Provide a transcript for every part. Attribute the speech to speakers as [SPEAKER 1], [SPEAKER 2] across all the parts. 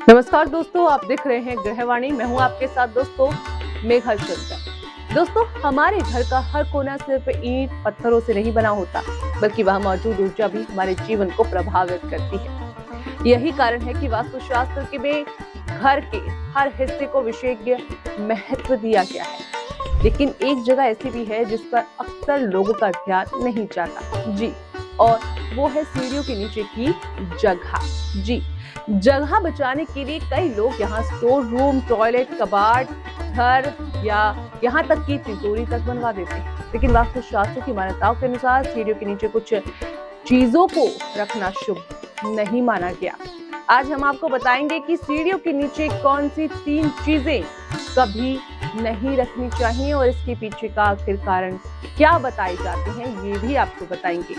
[SPEAKER 1] नमस्कार दोस्तों, आप देख रहे हैं गृहवाणी। मैं हूं आपके साथ दोस्तों मेघा शंकर। दोस्तों, हमारे घर का हर कोना सिर्फ ईंट पत्थरों से नहीं बना होता, बल्कि वह मौजूद ऊर्जा भी हमारे जीवन को प्रभावित करती है। यही कारण है कि वास्तुशास्त्र के में घर के हर हिस्से को विशेषज्ञ महत्व दिया गया है। लेकिन एक जगह ऐसी भी है जिस पर अक्सर लोगों का ध्यान नहीं जाता जी, और वो है सीढ़ियों के नीचे की जगह जी। जगह बचाने के लिए कई लोग यहाँ स्टोर रूम, टॉयलेट, कबाड़, घर या यहाँ तक कि तिजोरी तक बनवा देते हैं। लेकिन वास्तुशास्त्र की मान्यताओं के अनुसार सीढ़ियों के नीचे कुछ चीजों को रखना शुभ नहीं माना गया। आज हम आपको बताएंगे कि सीढ़ियों के नीचे कौन सी 3 चीजें कभी नहीं रखनी चाहिए और इसके पीछे का आखिर कारण क्या बताए जाते हैं, ये भी आपको बताएंगे।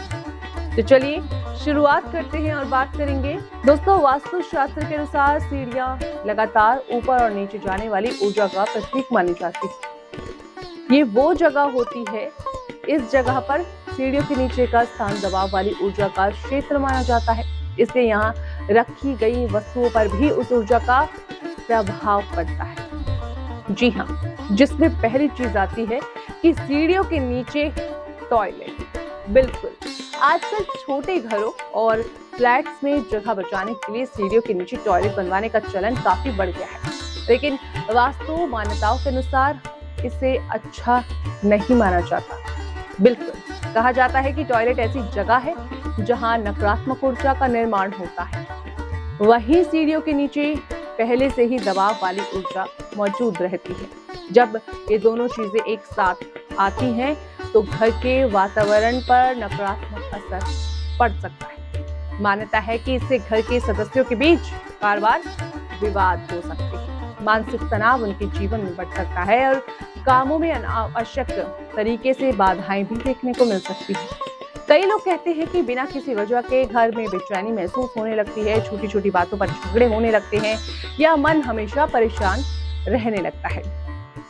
[SPEAKER 1] तो चलिए शुरुआत करते हैं और बात करेंगे। दोस्तों, वास्तुशास्त्र के अनुसार सीढ़ियां लगातार ऊपर और नीचे जाने वाली ऊर्जा का प्रतीक मानी जाती है। ये वो जगह होती है, इस जगह पर सीढ़ियों के नीचे का स्थान दबाव वाली ऊर्जा का क्षेत्र माना जाता है। इसलिए यहाँ रखी गई वस्तुओं पर भी उस ऊर्जा का प्रभाव पड़ता है। जी हाँ, जिसमें पहली चीज आती है कि सीढ़ियों के नीचे टॉयलेट। बिल्कुल, आजकल छोटे घरों और फ्लैट्स में जगह बचाने के लिए सीढ़ियों के नीचे टॉयलेट बनवाने का चलन काफी बढ़ गया है। लेकिन वास्तु मान्यताओं के अनुसार इसे अच्छा नहीं माना जाता। बिल्कुल, कहा जाता है कि टॉयलेट ऐसी जगह है जहां नकारात्मक ऊर्जा का निर्माण होता है। वहीं सीढ़ियों के नीचे पहले से ही दबाव वाली ऊर्जा मौजूद रहती है। जब ये दोनों चीजें एक साथ आती हैं तो घर के वातावरण पर नकारात्मक असर पड़ सकता है। मान्यता है कि इससे घर के सदस्यों के बीच बार बार विवाद हो सकते हैं, मानसिक तनाव उनके जीवन में बढ़ सकता है और कामों में अनावश्यक तरीके से बाधाएं भी देखने को मिल सकती है। कई लोग कहते हैं कि बिना किसी वजह के घर में बेचैनी महसूस होने लगती है, छोटी छोटी बातों पर झगड़े होने लगते हैं या मन हमेशा परेशान रहने लगता है।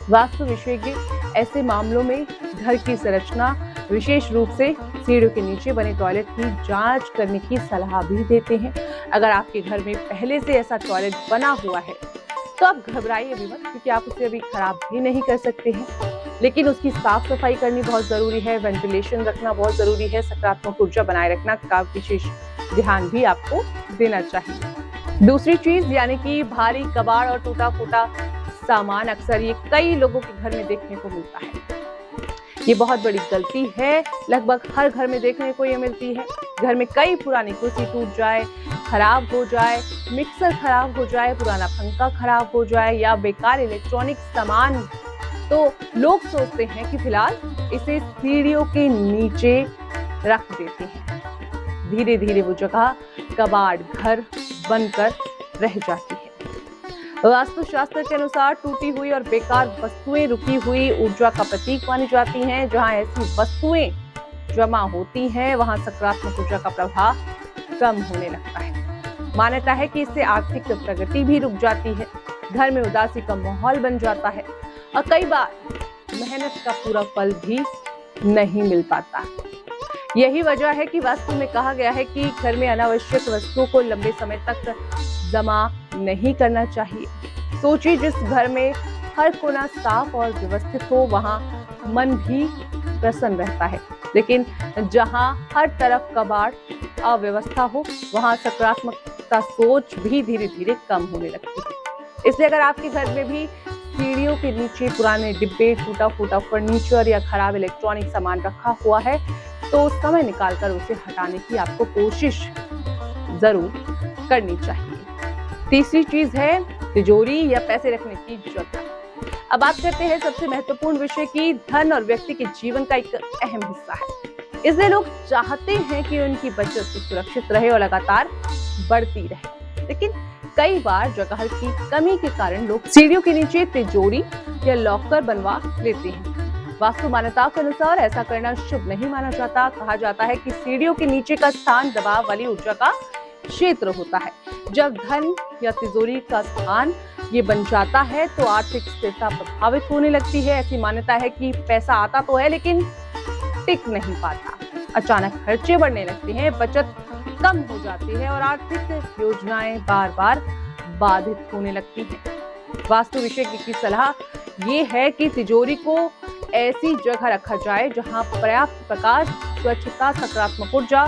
[SPEAKER 1] वास्तु विशेषज्ञ ऐसे मामलों में घर की संरचना, विशेष रूप से सीढ़ियों के नीचे बने टॉयलेट की जांच करने की सलाह भी देते हैं। अगर आपके घर में पहले से ऐसा टॉयलेट बना हुआ है तो आप घबराइए भी मत, क्योंकि आप उसे अभी खराब भी नहीं कर सकते हैं। लेकिन उसकी साफ सफाई करनी बहुत जरूरी है, वेंटिलेशन रखना बहुत जरूरी है, सकारात्मक ऊर्जा बनाए रखना का विशेष ध्यान भी आपको देना चाहिए। दूसरी चीज यानी कि भारी कबाड़ और टूटा फूटा सामान, अक्सर ये कई लोगों के घर में देखने को मिलता है। ये बहुत बड़ी गलती है, लगभग हर घर में देखने को ये मिलती है। घर में कई पुरानी कुर्सी टूट जाए, खराब हो जाए, मिक्सर खराब हो जाए, पुराना पंखा खराब हो जाए या बेकार इलेक्ट्रॉनिक सामान, तो लोग सोचते हैं कि फिलहाल इसे सीढ़ियों के नीचे रख देते हैं। धीरे धीरे वो जगह कबाड़ घर बनकर रह जाती है। वास्तुशास्त्र के अनुसार टूटी हुई और बेकार वस्तुएं रुकी हुई ऊर्जा का प्रतीक मानी जाती हैं। जहां ऐसी वस्तुएं जमा होती हैं, वहां सकारात्मक ऊर्जा का प्रभाव कम होने लगता है। मान्यता है कि इससे आर्थिक प्रगति भी रुक जाती है, घर में उदासी का माहौल बन जाता है और कई बार मेहनत का पूरा फल भी नहीं मिल पाता। यही वजह है कि वास्तु में कहा गया है कि घर में अनावश्यक वस्तुओं को लंबे समय तक जमा नहीं करना चाहिए। सोचिए, जिस घर में हर कोना साफ और व्यवस्थित हो वहां मन भी प्रसन्न रहता है, लेकिन जहां हर तरफ कबाड़, अव्यवस्था हो, वहां सकारात्मकता सोच भी धीरे धीरे कम होने लगती है। इसलिए अगर आपके घर में भी सीढ़ियों के नीचे पुराने डिब्बे, टूटा फूटा फर्नीचर या खराब इलेक्ट्रॉनिक सामान रखा हुआ है तो समय निकालकर उसे हटाने की आपको कोशिश जरूर करनी चाहिए। तीसरी चीज है तिजोरी या पैसे रखने की जगह। अब बात करते हैं सबसे महत्वपूर्ण विषय की। धन और व्यक्ति के जीवन का एक अहम हिस्सा है, इसलिए लोग चाहते हैं कि उनकी बचत सुरक्षित रहे और लगातार बढ़ती रहे। लेकिन कई बार जगह की कमी के कारण लोग सीढ़ियों के नीचे तिजोरी या लॉकर बनवा लेते हैं। वास्तु मान्यताओं के अनुसार ऐसा करना शुभ नहीं माना जाता। कहा जाता है कि सीढ़ियों के नीचे का स्थान दबाव वाली ऊर्जा का क्षेत्र होता है। जब धन या तिजोरी का स्थान ये बन जाता है तो आर्थिक स्थिरता प्रभावित होने लगती है। ऐसी मान्यता है कि पैसा आता तो है लेकिन टिक नहीं पाता, अचानक खर्चे बढ़ने लगते हैं, बचत कम हो जाती है और आर्थिक योजनाएं बार बार बाधित होने लगती हैं। वास्तु विशेषज्ञ की सलाह ये है कि तिजोरी को ऐसी जगह रखा जाए जहां पर्याप्त प्रकाश, स्वच्छता, सकारात्मक ऊर्जा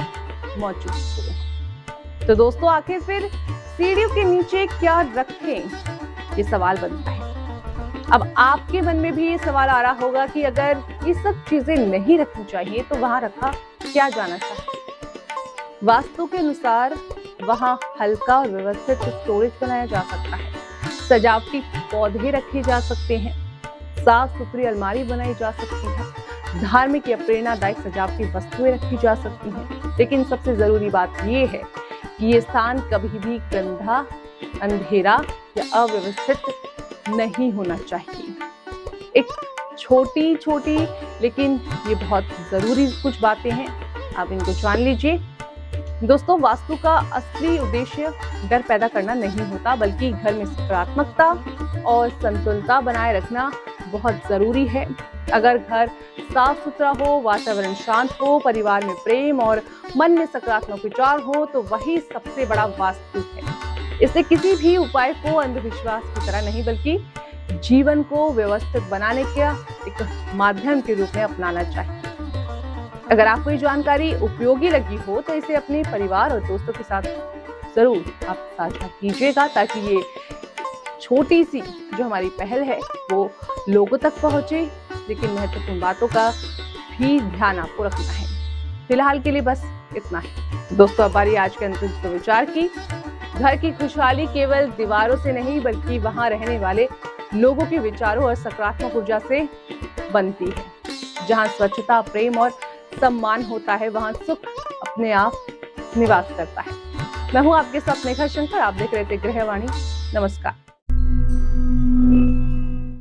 [SPEAKER 1] मौजूद हो। तो दोस्तों, आखिर फिर सीढ़ियों के नीचे क्या रखें, ये सवाल बनता है। अब आपके मन में भी ये सवाल आ रहा होगा कि अगर ये सब चीजें नहीं रखनी चाहिए तो वहां रखा क्या जाना चाहिए। वास्तु के अनुसार वहां हल्का और व्यवस्थित स्टोरेज बनाया जा सकता है, सजावटी पौधे रखे जा सकते हैं, साफ सुथरी अलमारी बनाई जा सकती है, धार्मिक या प्रेरणादायक सजावटी वस्तुएं रखी जा सकती हैं। लेकिन सबसे जरूरी बात ये है कि ये स्थान कभी भी गंदा, अंधेरा या अव्यवस्थित नहीं होना चाहिए। एक छोटी छोटी लेकिन ये बहुत जरूरी कुछ बातें हैं, आप इनको जान लीजिए। दोस्तों, वास्तु का असली उद्देश्य डर पैदा करना नहीं होता, बल्कि घर में सकारात्मकता और संतुलनता बनाए रखना बहुत जरूरी है। अगर घर साफ सुथरा हो, वातावरण शांत हो, परिवार में प्रेम और मन में सकारात्मक विचार हो, तो वही सबसे बड़ा वास्तु है। इसलिए किसी भी उपाय को अंधविश्वास की तरह नहीं, बल्कि जीवन को व्यवस्थित बनाने का एक माध्यम के रूप में अपनाना चाहिए। अगर आपको ये जानकारी उपयोगी लगी हो तो इसे अपने परिवार और दोस्तों के साथ जरूर आप साझा कीजिएगा, ताकि ये छोटी सी जो हमारी पहल है वो लोगों तक पहुंचे। लेकिन महत्वपूर्ण बातों का भी ध्यान आपको रखना है। फिलहाल के लिए बस इतना ही। दोस्तों, अब बारी आज के अंतिम विचार की। घर की खुशहाली केवल दीवारों से नहीं, बल्कि वहां रहने वाले लोगों के विचारों और सकारात्मक ऊर्जा से बनती है। जहां स्वच्छता, प्रेम और सम्मान होता है, वहां सुख अपने आप निवास करता है। मैं हूं आपके साथ मेघा शंकर, आप देख रहे थे गृहवाणी। नमस्कार।